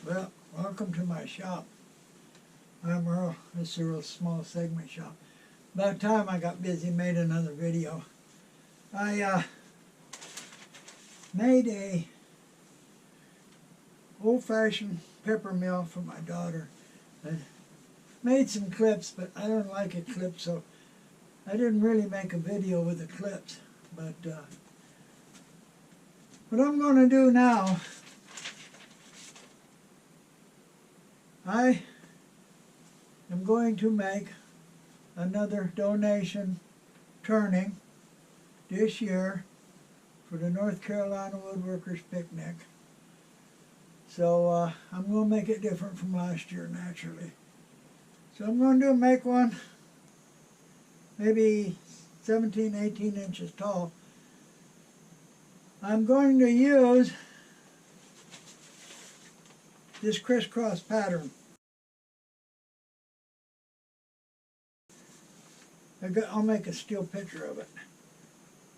Well, welcome to my shop. I'm Earl. This is a real small segment shop. By the time I got busy, made another video. I made a old-fashioned pepper mill for my daughter. I made some clips, but I don't like a clip, so I didn't really make a video with the clips. But what I'm going to do now, I am going to make another donation turning this year for the North Carolina Woodworkers Picnic. So I'm going to make it different from last year, naturally. So I'm going to make one maybe 17, 18 inches tall. I'm going to use this crisscross pattern. I'll make a still picture of it.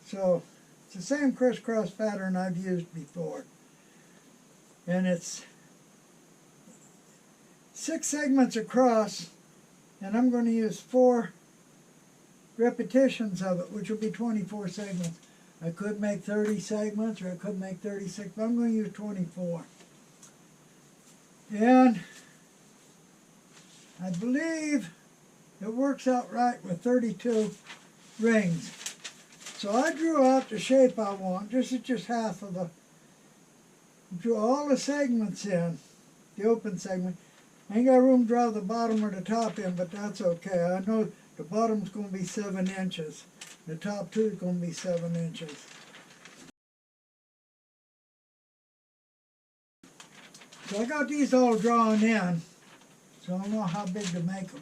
So it's the same crisscross pattern I've used before. And it's 6 segments across, and I'm going to use 4 repetitions of it, which will be 24 segments. I could make 30 segments, or I could make 36, but I'm going to use 24. And I believe it works out right with 32 rings. So I drew out the shape I want. This is just half of the, drew all the segments in, the open segment. I ain't got room to draw the bottom or the top in, but that's okay. I know the bottom's going to be 7 inches. The top 2 is going to be 7 inches. So I got these all drawn in, so I know how big to make them.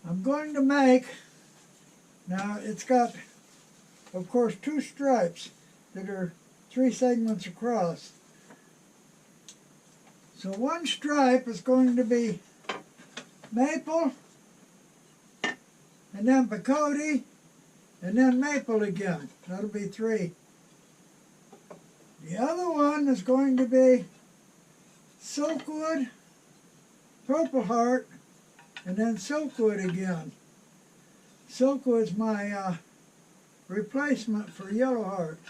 I'm going to make, now it's got, of course, 2 stripes that are 3 segments across. So one stripe is going to be maple, and then Pecody, and then maple again. That'll be 3. The other one is going to be Silkwood, Purple Heart, and then Silkwood again. Silkwood's my replacement for Yellow Heart.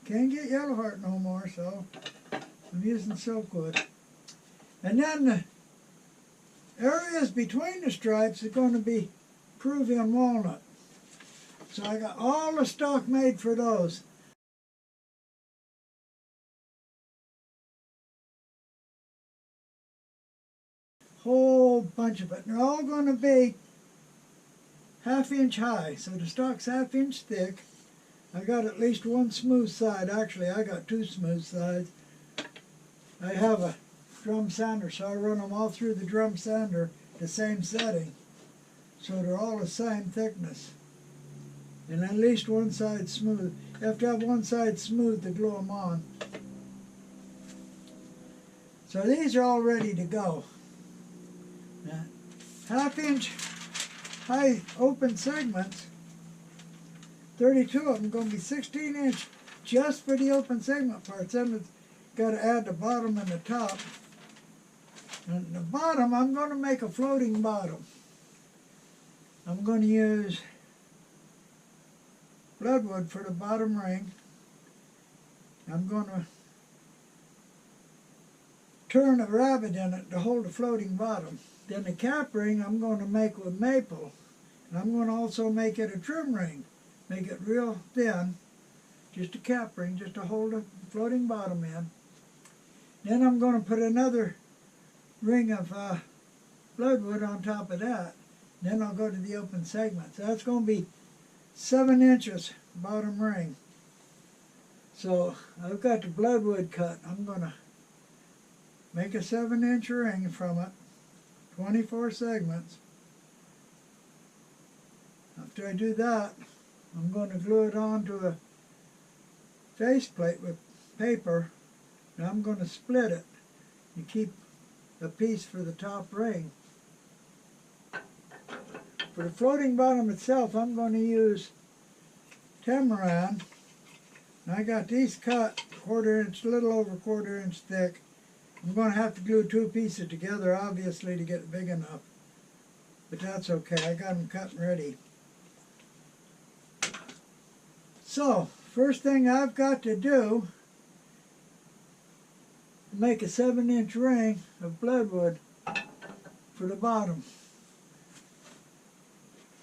Can't get Yellow Heart no more, so I'm using Silkwood. And then the areas between the stripes are going to be Peruvian Walnut. So I got all the stock made for those. Whole bunch of it. And they're all going to be 1/2 inch high. So the stock's 1/2 inch thick. I got at least 1 smooth side. Actually, I got 2 smooth sides. I have a drum sander, so I run them all through the drum sander, the same setting. So they're all the same thickness. And at least 1 side smooth. You have to have 1 side smooth to glue them on. So these are all ready to go. Now, 1/2 inch high open segments, 32 of them going to be 16 inch just for the open segment parts. Then it's got to add the bottom and the top. And the bottom, I'm going to make a floating bottom. I'm going to use bloodwood for the bottom ring. I'm going to turn a rabbit in it to hold the floating bottom. Then the cap ring I'm going to make with maple. And I'm going to also make it a trim ring. Make it real thin. Just a cap ring, just to hold the floating bottom in. Then I'm going to put another ring of bloodwood on top of that. Then I'll go to the open segment. So that's going to be 7 inches bottom ring. So I've got the bloodwood cut. I'm going to make a 7 inch ring from it. 24 segments. After I do that, I'm going to glue it onto a faceplate with paper, and I'm going to split it and keep a piece for the top ring. For the floating bottom itself, I'm going to use Tamaran. I got these cut 1/4 inch, a little over 1/4 inch thick, I'm going to have to glue two pieces together, obviously, to get it big enough. But that's okay. I got them cut and ready. So, first thing I've got to do is make a 7-inch ring of bloodwood for the bottom.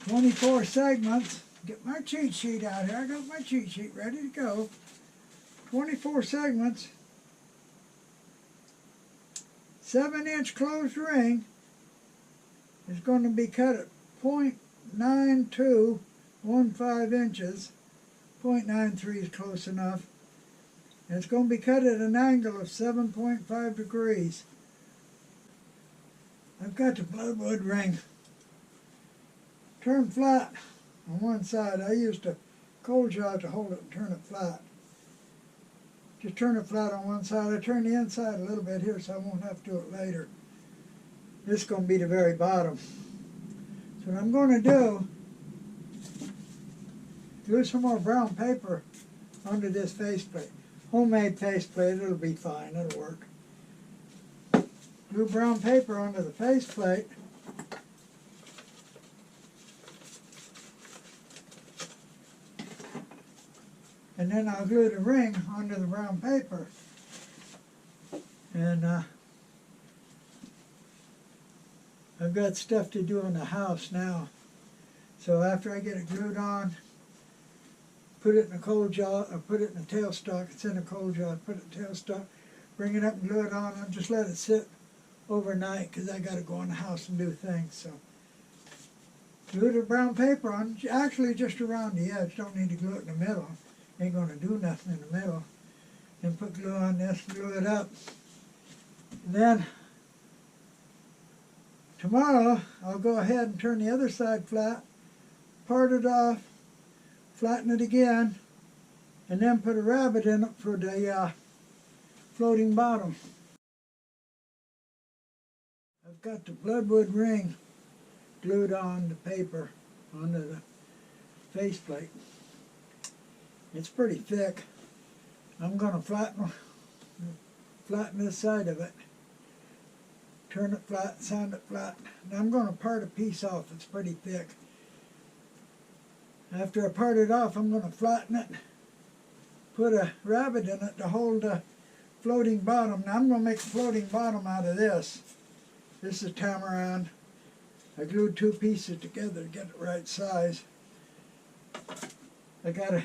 24 segments. Get my cheat sheet out here. I got my cheat sheet ready to go. 24 segments. 7-inch closed ring is going to be cut at 0.9215 inches. 0.93 is close enough. And it's going to be cut at an angle of 7.5 degrees. I've got the bloodwood ring turned flat on one side. I used a cold jaw to hold it and turn it flat. Just turn it flat on one side. I turn the inside a little bit here so I won't have to do it later. This is going to be the very bottom. So what I'm going to do, glue some more brown paper onto this faceplate. Homemade faceplate, it'll be fine, it'll work. Glue brown paper onto the faceplate. And then I'll glue the ring onto the brown paper. And I've got stuff to do in the house now. So after I get it glued on, put it in a cold jar, or put it in a tailstock. It's in a cold jar. Put it in a tailstock, bring it up and glue it on, and just let it sit overnight because I got to go in the house and do things. So glue the brown paper on, actually just around the edge. Don't need to glue it in the middle. Ain't going to do nothing in the middle. Then put glue on this, glue it up. And then tomorrow I'll go ahead and turn the other side flat, part it off, flatten it again, and then put a rabbit in it for the floating bottom. I've got the bloodwood ring glued on the paper, onto the faceplate. It's pretty thick. I'm going to flatten this side of it, turn it flat, sand it flat. Now I'm going to part a piece off. It's pretty thick. After I part it off, I'm going to flatten it, put a rabbit in it to hold the floating bottom. Now I'm going to make a floating bottom out of this. This is Tamaran. I glued two pieces together to get it right size. I got to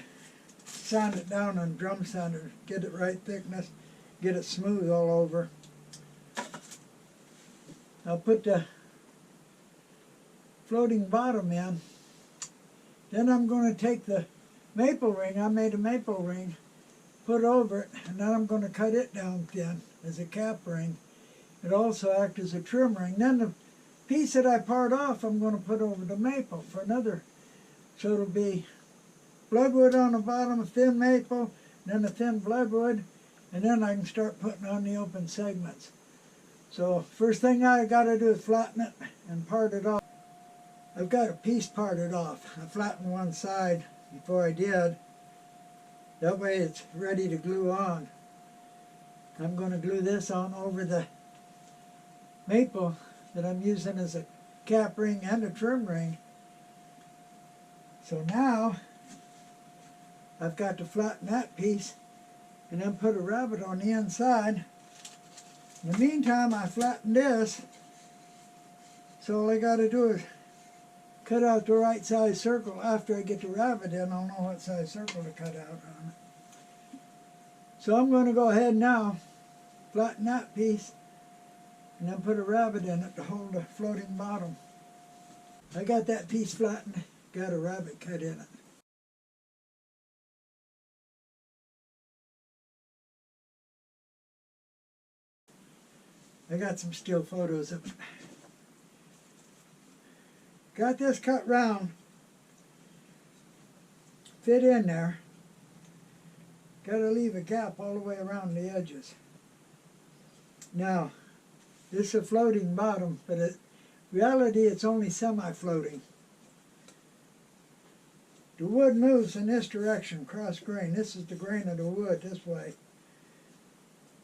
sand it down on drum sander, get it right thickness, get it smooth all over. I'll put the floating bottom in. Then I'm going to take the maple ring, I made a maple ring, put over it, and then I'm going to cut it down thin as a cap ring. It also acts as a trim ring. Then the piece that I part off, I'm going to put over the maple for another. So it'll be bloodwood on the bottom, a thin maple, then a thin bloodwood, and then I can start putting on the open segments. So first thing I got to do is flatten it and part it off. I've got a piece parted off. I flattened one side before I did. That way it's ready to glue on. I'm going to glue this on over the maple that I'm using as a cap ring and a trim ring. So now I've got to flatten that piece and then put a rabbit on the inside. In the meantime, I flattened this, so all I got to do is cut out the right size circle. After I get the rabbit in, I'll know what size circle to cut out on it. So I'm going to go ahead now, flatten that piece, and then put a rabbit in it to hold the floating bottom. I got that piece flattened, got a rabbit cut in it. I got some still photos of it. Got this cut round, fit in there. Got to leave a gap all the way around the edges. Now, this is a floating bottom, but in reality it's only semi-floating. The wood moves in this direction, cross grain. This is the grain of the wood this way.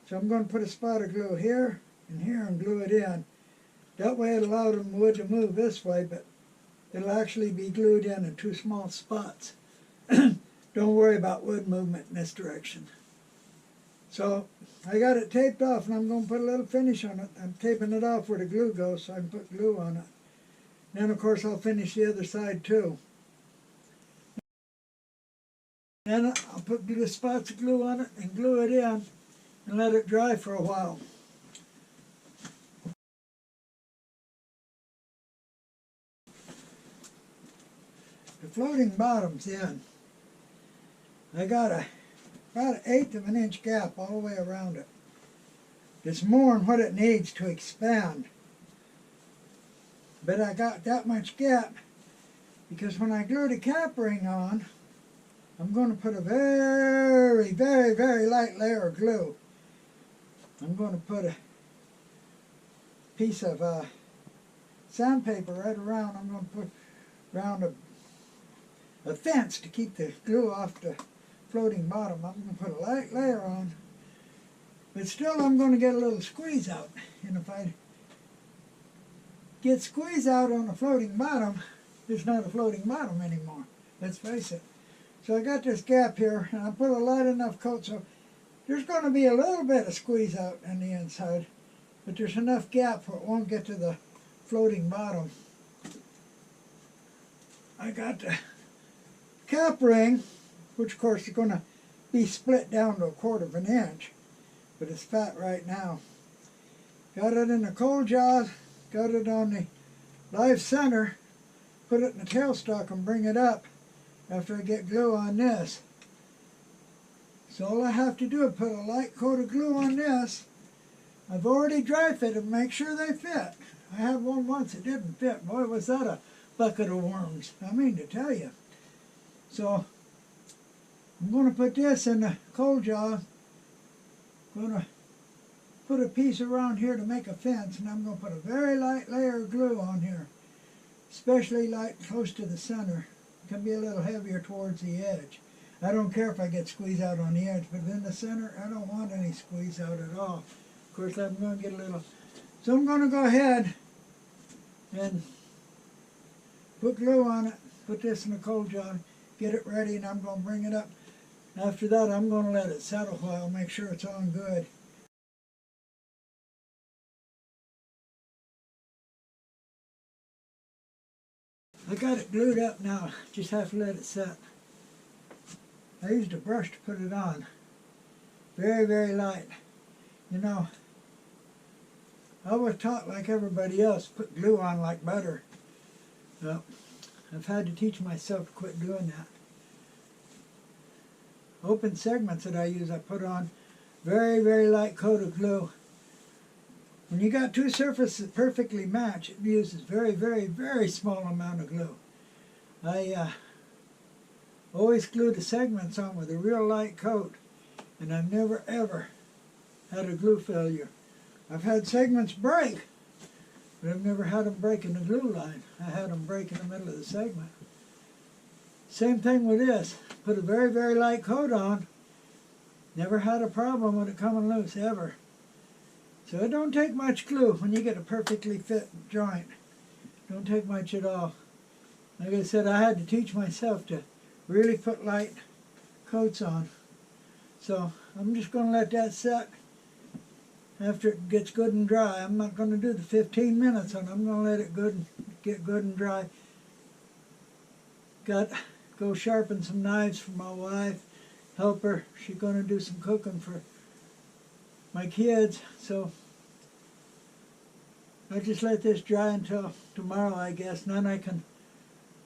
So I'm going to put a spot of glue here and here and glue it in. That way it allowed the wood to move this way, but it'll actually be glued in 2 small spots. Don't worry about wood movement in this direction. So I got it taped off, and I'm going to put a little finish on it. I'm taping it off where the glue goes so I can put glue on it. Then of course I'll finish the other side too. Then I'll put the spots of glue on it and glue it in and let it dry for a while. The floating bottom's in. I got about 1/8 of an inch gap all the way around it. It's more than what it needs to expand. But I got that much gap because when I glue the cap ring on, I'm going to put a very, very, very light layer of glue. I'm going to put a piece of sandpaper right around. I'm going to put around a fence to keep the glue off the floating bottom. I'm going to put a light layer on, but still I'm going to get a little squeeze out. And if I get squeeze out on a floating bottom, it's not a floating bottom anymore. Let's face it. So I got this gap here, and I put a light enough coat so there's going to be a little bit of squeeze out on the inside, but there's enough gap where it won't get to the floating bottom. I got the cap ring, which of course is going to be split down to 1/4 of an inch, but it's fat right now. Got it in the cold jaws, got it on the live center, put it in the tailstock and bring it up after I get glue on this. So all I have to do is put a light coat of glue on this. I've already dry fitted them, make sure they fit. I had one once that didn't fit. Boy, was that a bucket of worms. I mean to tell you. So I'm going to put this in the cold jaw. I'm going to put a piece around here to make a fence, and I'm going to put a very light layer of glue on here, especially light close to the center. It can be a little heavier towards the edge. I don't care if I get squeeze out on the edge, but in the center I don't want any squeeze out at all. Of course I'm going to get a little, so I'm going to go ahead and put glue on it, put this in the cold jar, get it ready, and I'm going to bring it up. After that I'm going to let it set a while, make sure it's on good. I got it glued up now, just have to let it set. I used a brush to put it on. Very, very light. You know, I was taught like everybody else, put glue on like butter. Well, I've had to teach myself to quit doing that. Open segments that I use, I put on very, very light coat of glue. When you got 2 surfaces that perfectly match, it uses very, very, very small amount of glue. I always glue the segments on with a real light coat, and I've never ever had a glue failure. I've had segments break, but I've never had them break in the glue line. I had them break in the middle of the segment. Same thing with this. Put a very, very light coat on. Never had a problem with it coming loose, ever. So it don't take much glue when you get a perfectly fit joint. Don't take much at all. Like I said, I had to teach myself to really put light coats on. So I'm just going to let that set. After it gets good and dry, I'm not going to do the 15 minutes on it. I'm going to let it get good and dry. Go sharpen some knives for my wife, help her. She's going to do some cooking for my kids. So I just let this dry until tomorrow, I guess. And then I can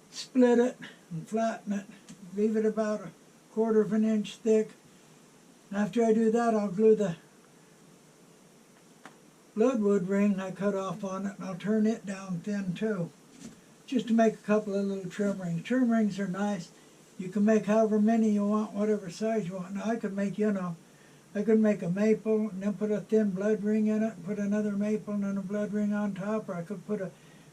split it and flatten it. Leave it about 1/4 of an inch thick. After I do that, I'll glue the bloodwood ring I cut off on it, and I'll turn it down thin too, just to make a couple of little trim rings. Trim rings are nice. You can make however many you want, whatever size you want. Now I could make, I could make a maple and then put a thin blood ring in it, and put another maple and then a blood ring on top, or I could put a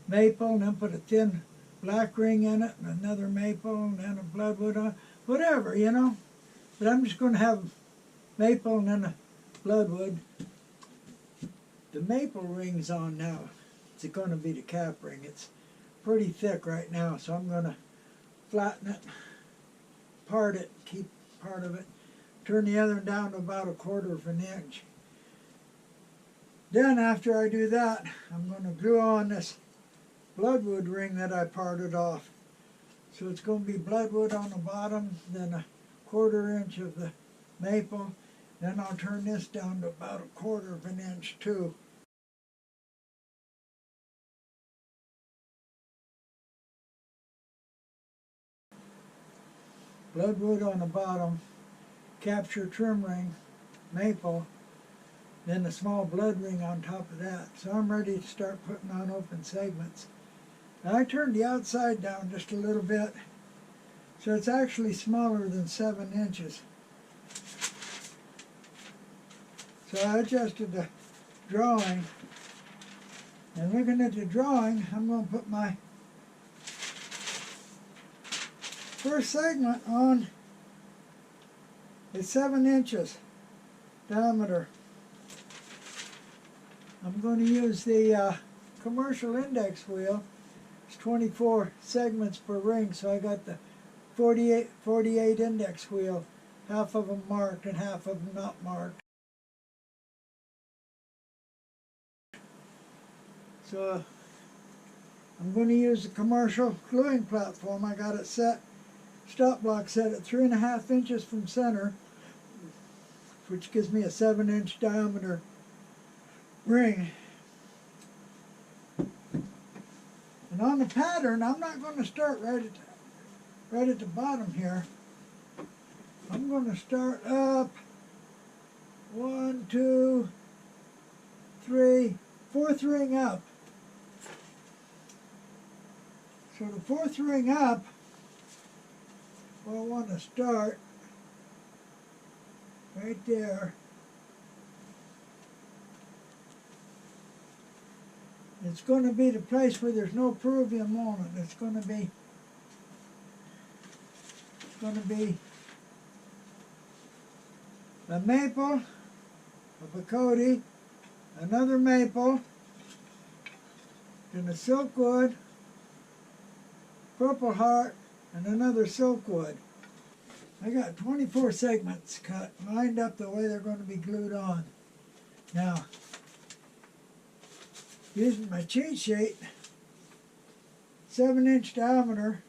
maple and then put a thin black ring in it and another maple and then a bloodwood on, whatever, But I'm just going to have maple and then a bloodwood. The maple ring's on now. It's going to be the cap ring. It's pretty thick right now, so I'm going to flatten it, part it, keep part of it, turn the other down to about 1/4 of an inch. Then after I do that, I'm going to glue on this bloodwood ring that I parted off. So it's going to be bloodwood on the bottom, then 1/4 inch of the maple. Then I'll turn this down to about 1/4 of an inch too. Bloodwood on the bottom, capture trim ring, maple, then a small blood ring on top of that. So I'm ready to start putting on open segments. Now I turned the outside down just a little bit, so it's actually smaller than 7 inches. So I adjusted the drawing, and looking at the drawing, I'm going to put my first segment on. It's 7 inches diameter. I'm going to use the commercial index wheel. It's 24 segments per ring, so I got the 48 index wheel, half of them marked and half of them not marked. So I'm going to use the commercial gluing platform. I got it set, stop block set at 3.5 inches from center, which gives me a 7-inch diameter ring. And on the pattern, I'm not going to start right at the bottom here. I'm going to start up 1, 2, 3, 4th ring up. So the 4th ring up, well, I want to start right there. It's going to be the place where there's no peruvium on it. It's going to be a maple, a Pacoti, another maple, then a silkwood, purple heart, and another silkwood. I got 24 segments cut, lined up the way they're going to be glued on. Now, using my cheat sheet, 7-inch diameter,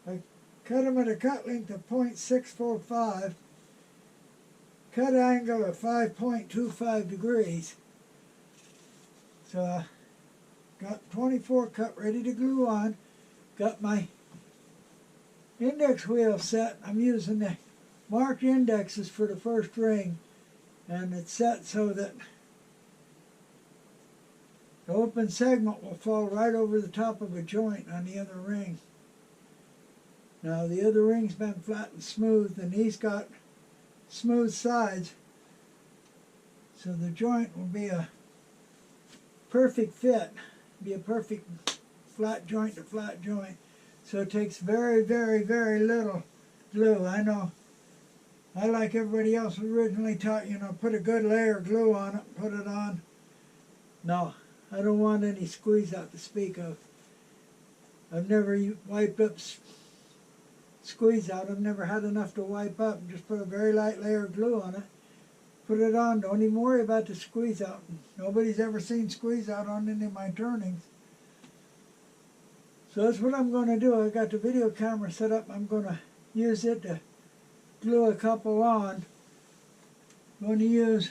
I cut them at a cut length of .645, cut angle of 5.25 degrees. So I got 24 cut ready to glue on. Got my index wheel set. I'm using the marked indexes for the first ring, and it's set so that the open segment will fall right over the top of a joint on the other ring. Now the other ring's been flat and smooth, and he's got smooth sides, so the joint will be a perfect fit, be a perfect flat joint to flat joint. So it takes very, very, very little glue. I know, I like everybody else originally taught, put a good layer of glue on it, put it on. No, I don't want any squeeze out to speak of. I've never wiped up squeeze out. I've never had enough to wipe up. Just put a very light layer of glue on it, put it on. Don't even worry about the squeeze out. Nobody's ever seen squeeze out on any of my turnings. So that's what I'm going to do. I got the video camera set up. I'm going to use it to glue a couple on. I'm going to use,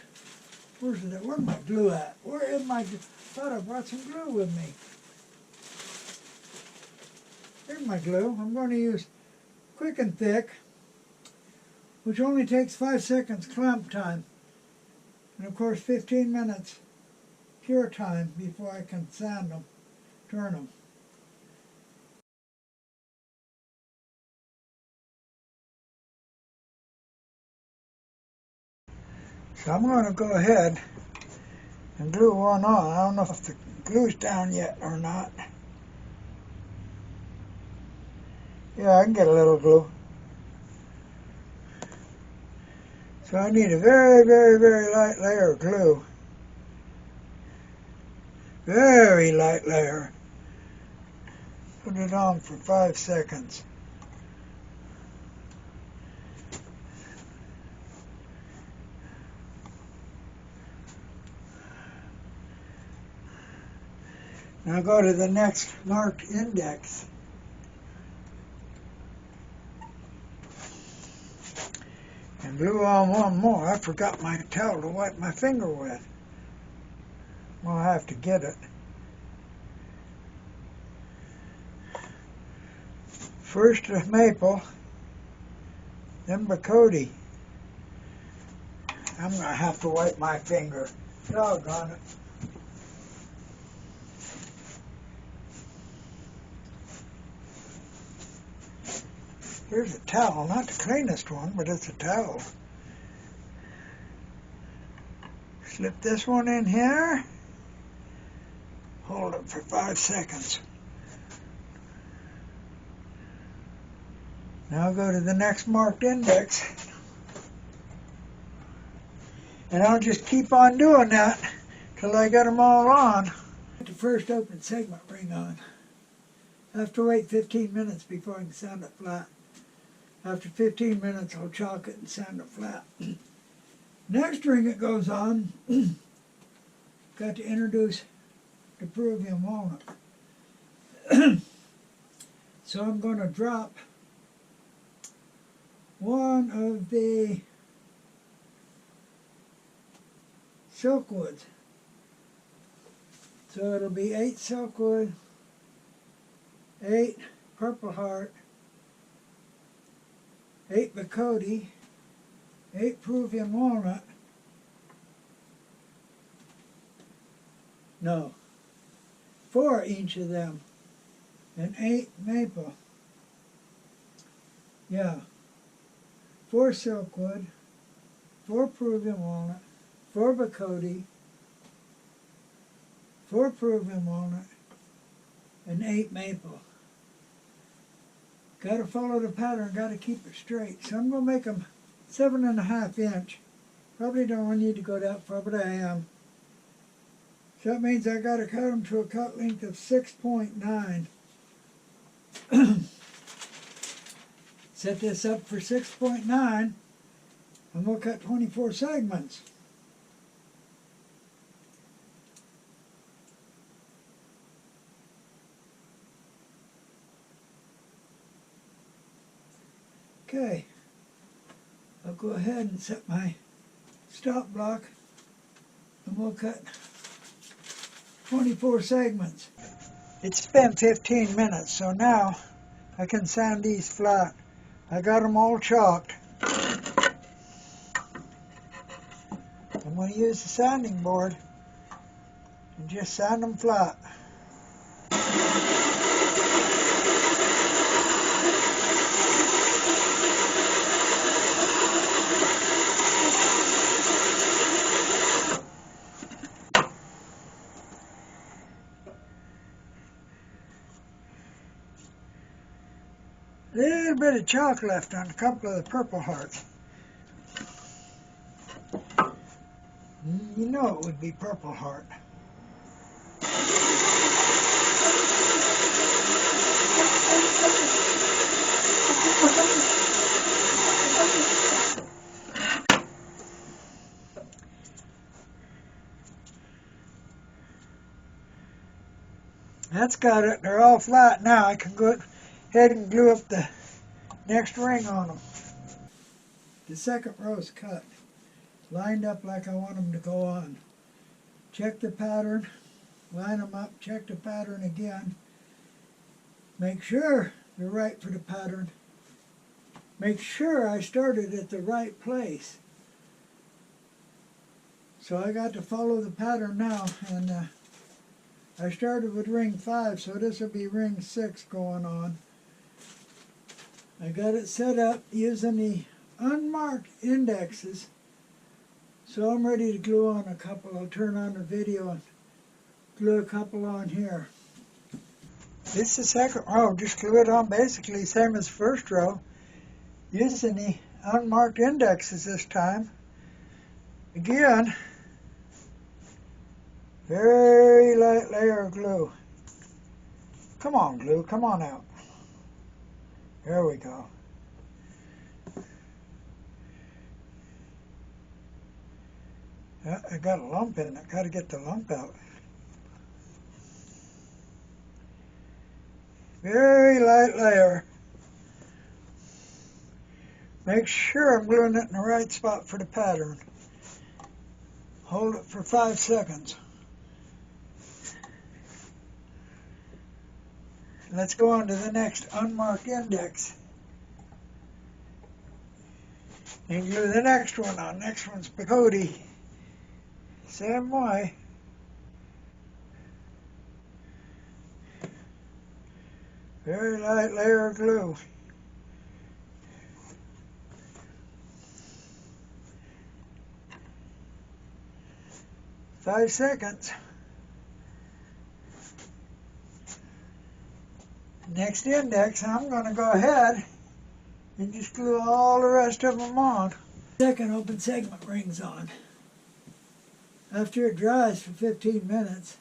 where's my glue at? Where is my, thought I brought some glue with me. Here's my glue. I'm going to use Quick and Thick, which only takes 5 seconds clamp time. And of course 15 minutes cure time before I can sand them, turn them. So I'm going to go ahead and glue one on. I don't know if the glue's down yet or not. Yeah, I can get a little glue. So So I need a very, very, very light layer of glue. Very light layer. Put it on for 5 seconds. Now go to the next marked index. And glue on one more. I forgot my towel to wipe my finger with. We'll have to get it. First a maple, then Bacote. I'm going to have to wipe my finger. Doggone it. Here's a towel, not the cleanest one, but it's a towel. Slip this one in here. Hold it for 5 seconds. Now go to the next marked index. And I'll just keep on doing that till I get them all on. Put the first open segment ring on. I have to wait 15 minutes before I can sand it flat. After 15 minutes, I'll chalk it and sand it flat. Next ring it goes on, got to introduce the Peruvian walnut. So I'm going to drop one of the silkwoods. So it'll be 8 silkwood, 8 purple heart, 8 Bacote, 8 Peruvian walnut, no, 4 each of them, and 8 maple. Yeah, 4 silkwood, 4 Peruvian walnut, 4 Bacote, 4 Peruvian walnut, and 8 maple. Got to follow the pattern, got to keep it straight. So I'm going to make them 7.5 inch. Probably don't need to go that far, but I am. So that means I got to cut them to a cut length of 6.9. Set this up for 6.9, and we'll cut 24 segments. Okay, I'll go ahead and set my stop block, and we'll cut 24 segments. It's been 15 minutes, so now I can sand these flat. I got them all chalked. I'm going to use the sanding board and just sand them flat. A little bit of chalk left on a couple of the purple hearts. You know it would be purple heart. That's got it. They're all flat now. I can go ahead and glue up the next ring on them. The second row is cut, lined up like I want them to go on. Check the pattern, line them up, check the pattern again. Make sure they're right for the pattern. Make sure I started at the right place. So I got to follow the pattern now, and I started with ring 5, so this will be ring 6 going on. I got it set up using the unmarked indexes, so I'm ready to glue on a couple. I'll turn on the video and glue a couple on here. This is the second row, just glue it on basically same as first row, using the unmarked indexes this time. Again, very light layer of glue. Come on, glue, come on out. There we go. I got a lump in it. Got to get the lump out. Very light layer. Make sure I'm gluing it in the right spot for the pattern. Hold it for 5 seconds. Let's go on to the next unmarked index. And glue the next one on. Next one's Pagodi. Same way. Very light layer of glue. Five seconds. Next index, I'm going to go ahead and just glue all the rest of them on. Second open segment rings on. After it dries for 15 minutes,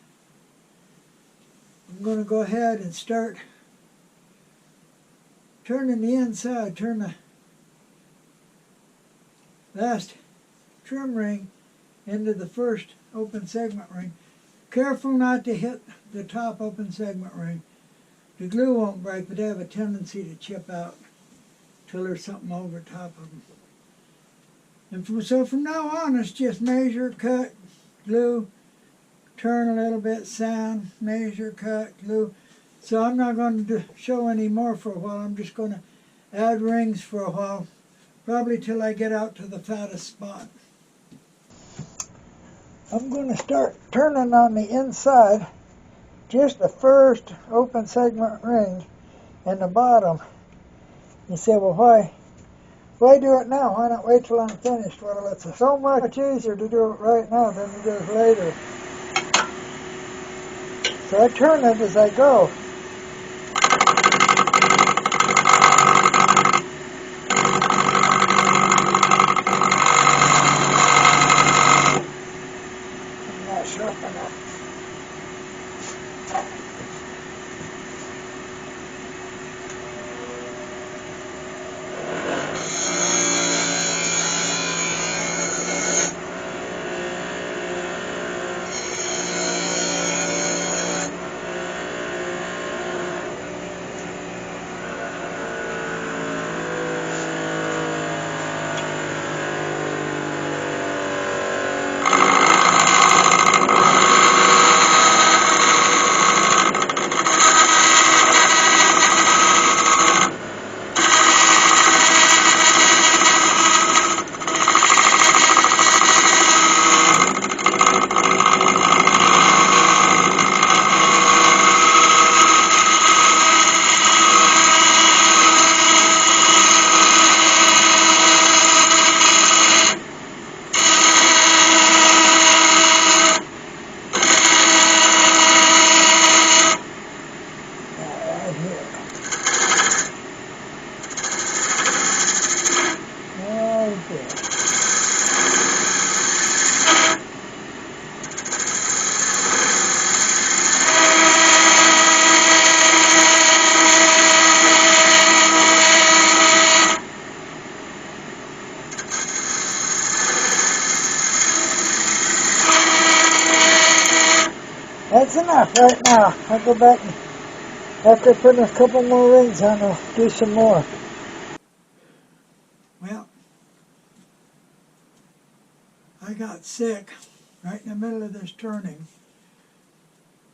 I'm going to go ahead and start turning the inside, turn the last trim ring into the first open segment ring. Careful not to hit the top open segment ring. The glue won't break, but they have a tendency to chip out till there's something over top of them. And so from now on, it's just measure, cut, glue, turn a little bit, sand, measure, cut, glue. So I'm not going to show any more for a while. I'm just going to add rings for a while, probably till I get out to the fattest spot. I'm going to start turning on the inside, just the first open segment ring and the bottom. You say, well, why do it now? Why not wait till I'm finished? Well, it's so much easier to do it right now than to do it later. So I turn it as I go. I'm not sharp enough. That's enough right now. I'll go back and after I put a couple more rings on, I'll do some more. Well, I got sick right in the middle of this turning.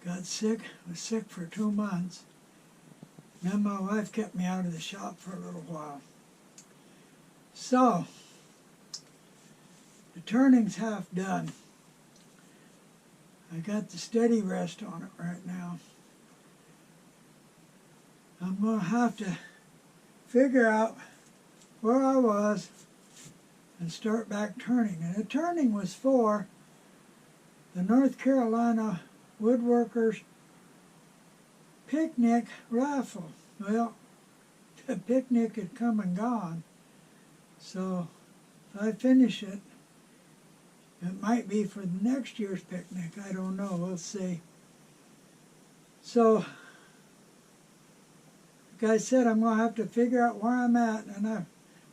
Got sick, was sick for 2 months. Then my wife kept me out of the shop for a little while. So, the turning's half done. I got the steady rest on it right now. I'm going to have to figure out where I was and start back turning. And the turning was for the North Carolina Woodworkers Picnic Raffle. Well, the picnic had come and gone, so if I finish it, It might be for next year's picnic. I don't know. We'll see. So, like I said, I'm going to have to figure out where I'm at. And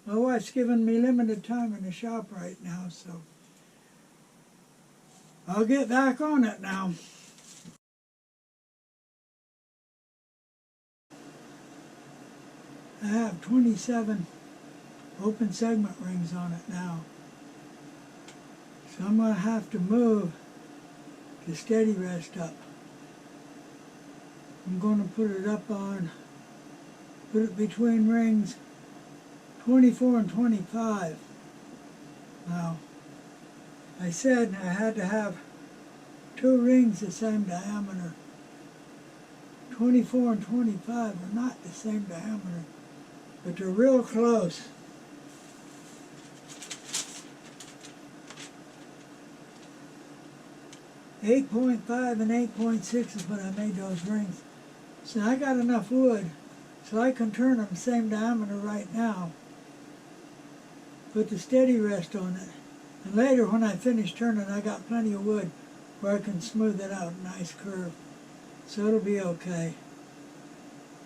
my wife's giving me limited time in the shop right now. So, I'll get back on it now. I have 27 open segment rings on it now. So I'm going to have to move the steady rest up. I'm going to put it up on, put it between rings 24 and 25. Now, I said I had to have 2 rings the same diameter. 24 and 25 are not the same diameter, but they're real close. .5 and 8.6 is what I made those rings. So I got enough wood so I can turn them the same diameter right now. Put the steady rest on it. And later when I finish turning, I got plenty of wood where I can smooth it out, a nice curve. So it'll be okay.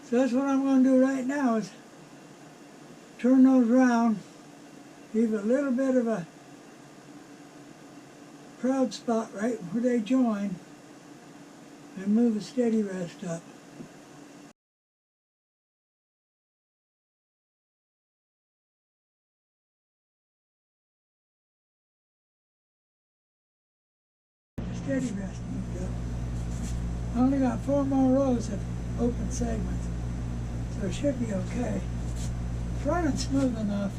So that's what I'm going to do right now is turn those around, leave a little bit of a proud spot right where they join, and move the steady rest up. The steady rest moved up. I only got 4 more rows of open segments, so it should be okay. It's running smooth enough.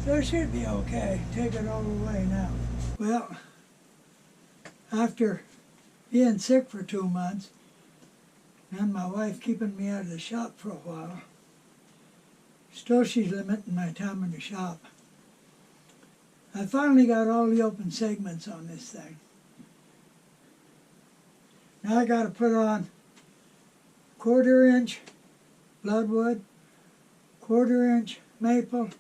So it should be okay. Take it all away now. Well, after being sick for 2 months, and my wife keeping me out of the shop for a while, still she's limiting my time in the shop. I finally got all the open segments on this thing. Now I got to put on 1/4 inch bloodwood, 1/4 inch maple,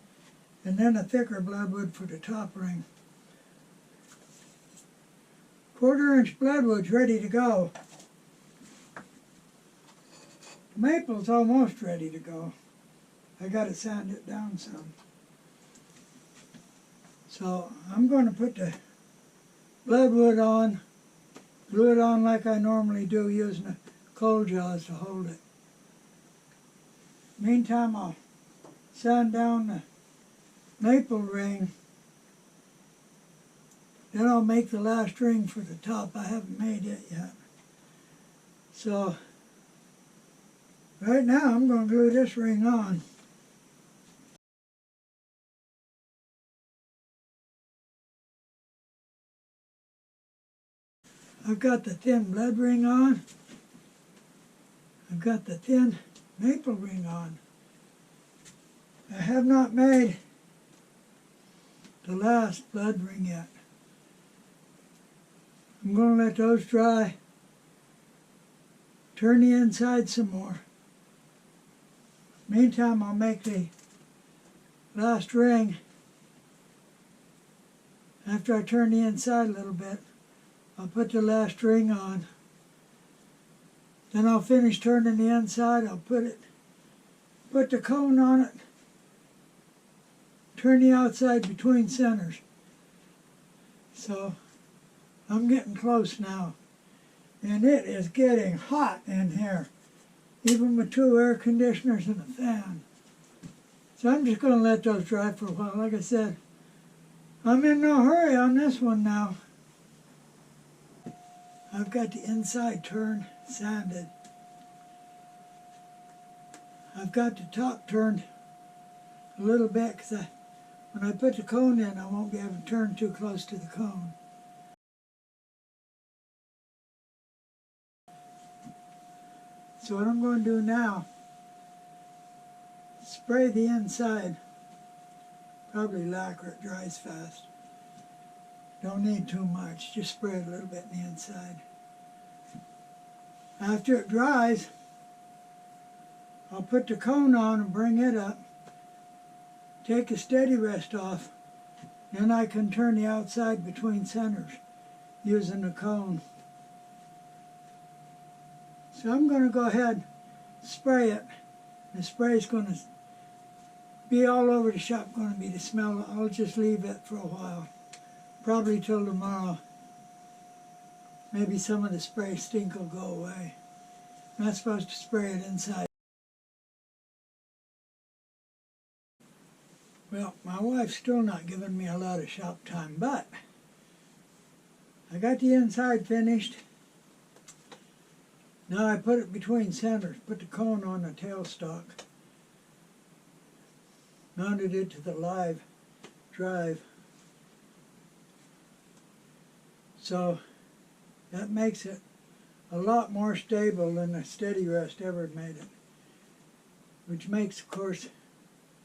and then a thicker bloodwood for the top ring. 1/4 inch bloodwood's ready to go. Maple's almost ready to go. I got to sand it down some. So I'm going to put the bloodwood on, glue it on like I normally do using a cold jaws to hold it. Meantime, I'll sand down the maple ring. Then I'll make the last ring for the top. I haven't made it yet. So right now I'm going to glue this ring on. I've got the thin blood ring on. I've got the thin maple ring on. I have not made the last blood ring yet. I'm going to let those dry. Turn the inside some more. Meantime, I'll make the last ring. After I turn the inside a little bit, I'll put the last ring on. Then I'll finish turning the inside. I'll put the cone on it. Turn the outside between centers. So I'm getting close now. And it is getting hot in here, even with 2 air conditioners and a fan. So I'm just going to let those dry for a while. Like I said, I'm in no hurry on this one now. I've got the inside turned, sanded. I've got the top turned a little bit because when I put the cone in, I won't be able to turn too close to the cone. So what I'm going to do now, spray the inside, probably lacquer, it dries fast. Don't need too much, just spray it a little bit in the inside. After it dries, I'll put the cone on and bring it up, take a steady rest off, then I can turn the outside between centers using the cone. So I'm going to go ahead and spray it. The spray is going to be all over the shop, going to be the smell. I'll just leave it for a while, probably till tomorrow. Maybe some of the spray stink will go away. I'm not supposed to spray it inside. Well, my wife's still not giving me a lot of shop time, but I got the inside finished. Now I put it between centers, put the cone on the tailstock, mounted it to the live drive. So that makes it a lot more stable than the steady rest ever made it, which makes, of course,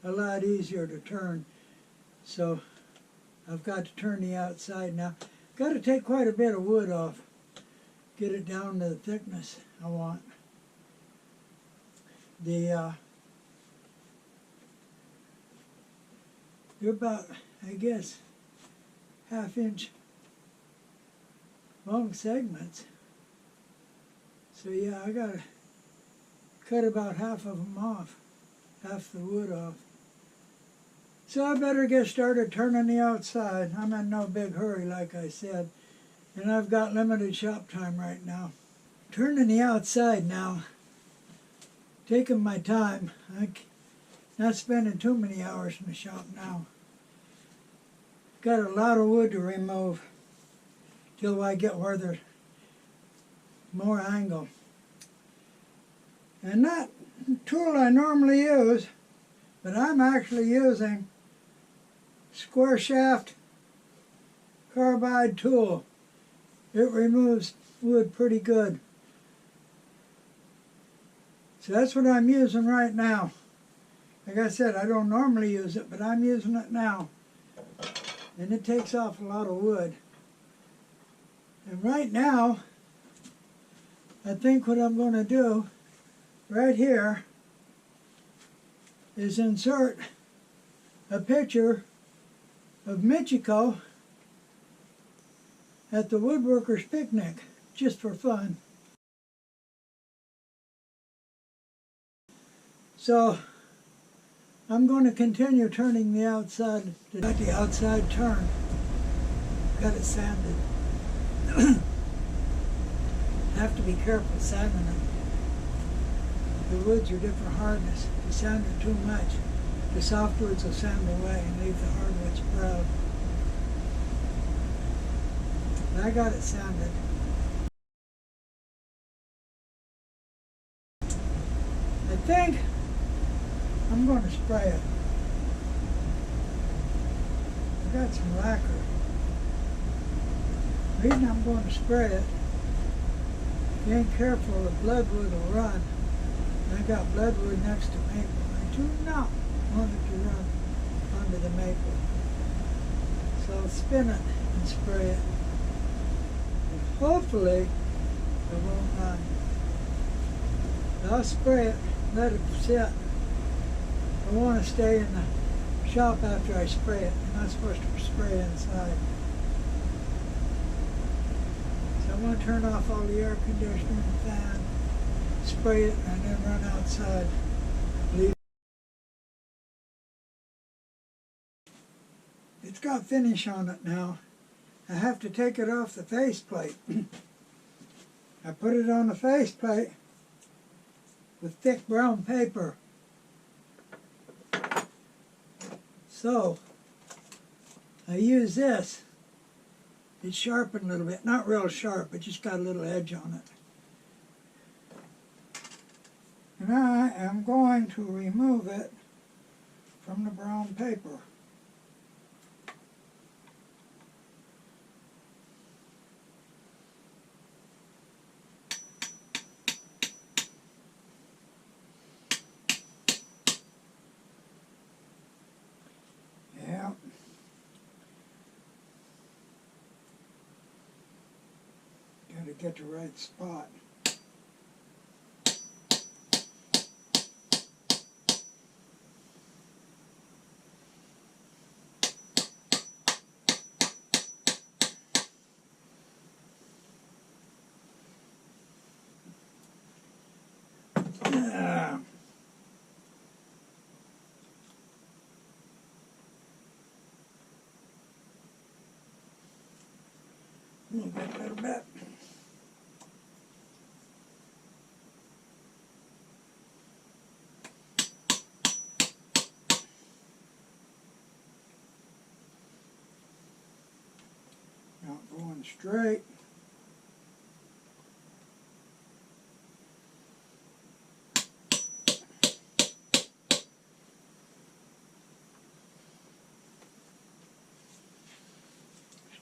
a lot easier to turn. So I've got to turn the outside now. Got to take quite a bit of wood off, get it down to the thickness I want. They're about, I guess, 1/2 inch long segments. So yeah, I got to cut about half of them off, half the wood off. So I better get started turning the outside. I'm in no big hurry, like I said, and I've got limited shop time right now. Turning the outside now, taking my time. I'm not spending too many hours in the shop now. Got a lot of wood to remove till I get where there's more angle. And that tool I normally use, but I'm actually using square shaft carbide tool. It removes wood pretty good. So that's what I'm using right now. Like I said, I don't normally use it, but I'm using it now. And it takes off a lot of wood. And right now, I think what I'm going to do right here is insert a picture of Michiko at the Woodworkers Picnic, just for fun. So I'm going to continue turning the outside. Got the outside turned, got it sanded. Have to be careful sanding them. The woods are different hardness. If you sand it too much, the softwoods will sand away and leave the hardwoods proud. But I got it sanded. I think I'm going to spray it. I got some lacquer. The reason I'm going to spray it, if you ain't careful, the bloodwood will run. I got bloodwood next to maple. I do not want it to run onto the maple. So I'll spin it and spray it. And hopefully it won't run. I'll spray it, let it sit. I want to stay in the shop after I spray it. I'm not supposed to spray inside. So I'm going to turn off all the air conditioner and fan, spray it, and then run outside. Leave. It's got finish on it now. I have to take it off the faceplate. I put it on the faceplate with thick brown paper. So I use this. It's sharpened a little bit, not real sharp, but just got a little edge on it. And I am going to remove it from the brown paper. Yeah. Got to get the right spot. Move it a little bit. Not going straight.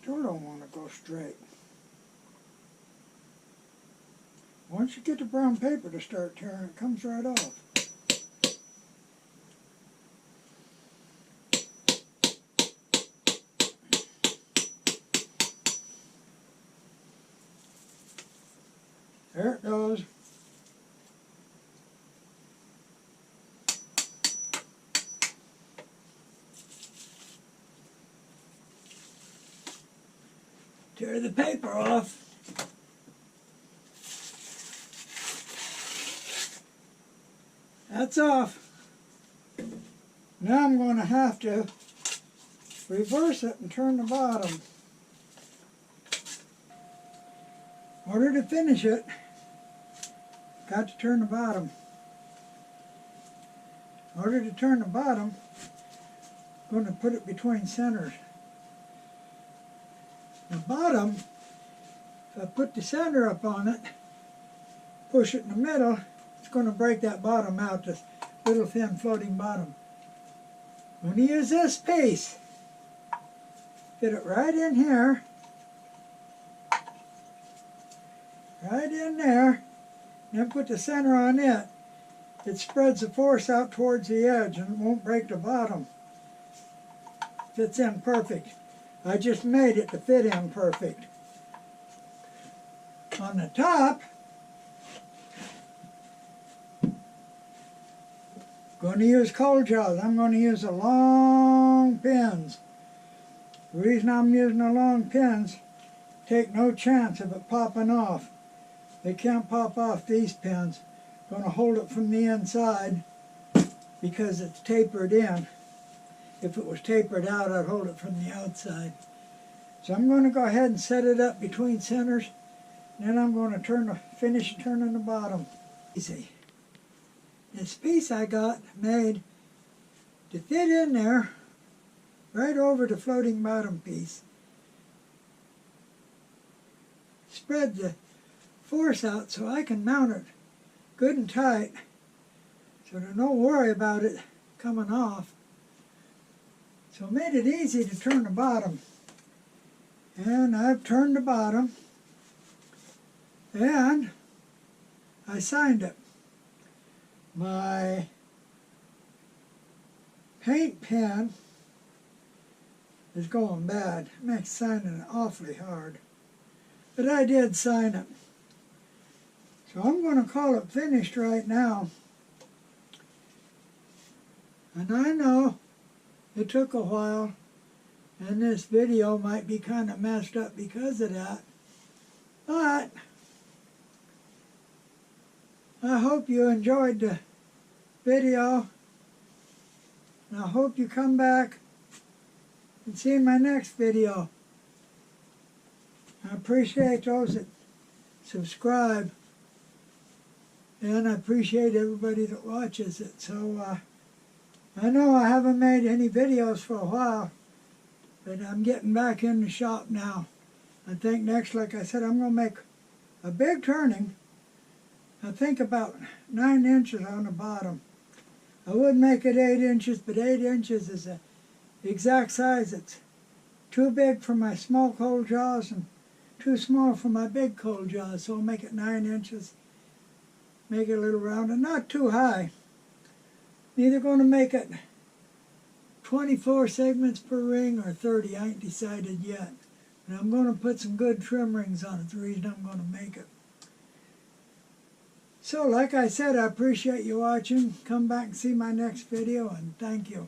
Still don't want to go straight. Once you get the brown paper to start tearing, it comes right off. There it goes. Tear the paper off. That's off. Now I'm going to have to reverse it and turn the bottom. In order to finish it, got to turn the bottom. In order to turn the bottom, I'm going to put it between centers. The bottom, if I put the center up on it, push it in the middle, it's going to break that bottom out, this little thin floating bottom. I'm going to use this piece, fit it right in here, right in there, and then put the center on it. It spreads the force out towards the edge and it won't break the bottom. Fits in perfect. I just made it to fit in perfect. On the top, going to use cold jaws. I'm going to use the long pins. The reason I'm using the long pins, take no chance of it popping off. They can't pop off these pins. I'm going to hold it from the inside because it's tapered in. If it was tapered out, I'd hold it from the outside. So I'm going to go ahead and set it up between centers. Then I'm going to finish turning the bottom. Easy. This piece I got made to fit in there right over the floating bottom piece. Spread the force out so I can mount it good and tight so there's no worry about it coming off. So it made it easy to turn the bottom. And I've turned the bottom and I signed it. My paint pen is going bad. It makes signing it awfully hard. But I did sign it. So I'm going to call it finished right now. And I know it took a while, and this video might be kind of messed up because of that. But I hope you enjoyed the video. And I hope you come back and see my next video. I appreciate those that subscribe. And I appreciate everybody that watches it. So I know I haven't made any videos for a while, but I'm getting back in the shop now. I think next, like I said, I'm going to make a big turning. I think about 9 inches on the bottom. I would make it 8 inches, but 8 inches is the exact size. It's too big for my small cold jaws and too small for my big cold jaws. So I'll make it 9 inches. Make it a little round and not too high. Either going to make it 24 segments per ring or 30. I ain't decided yet. And I'm going to put some good trim rings on it. The reason I'm going to make it. So like I said, I appreciate you watching. Come back and see my next video, and thank you.